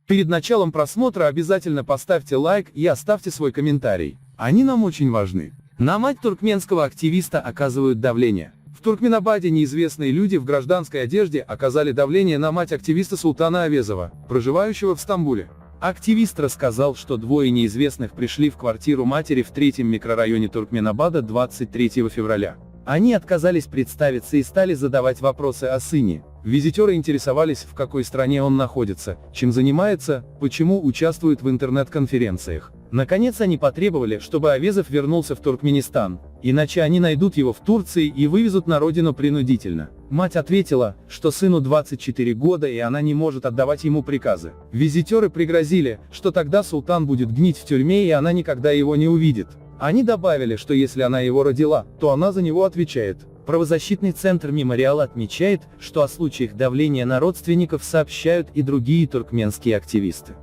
Перед началом просмотра обязательно поставьте лайк и оставьте свой комментарий. Они нам очень важны. На мать туркменского активиста оказывают давление. В Туркменабаде неизвестные люди в гражданской одежде оказали давление на мать активиста Султана Авезова, проживающего в Стамбуле. Активист рассказал, что двое неизвестных пришли в квартиру матери в 3-м микрорайоне Туркменабада 23 февраля. Они отказались представиться и стали задавать вопросы о сыне. Визитеры интересовались, в какой стране он находится, чем занимается, почему участвует в интернет-конференциях. Наконец они потребовали, чтобы Авезов вернулся в Туркменистан, иначе они найдут его в Турции и вывезут на родину принудительно. Мать ответила, что сыну 24 года и она не может отдавать ему приказы. Визитеры пригрозили, что тогда Султан будет гнить в тюрьме и она никогда его не увидит. Они добавили, что если она его родила, то она за него отвечает. Правозащитный центр «Мемориал» отмечает, что о случаях давления на родственников сообщают и другие туркменские активисты.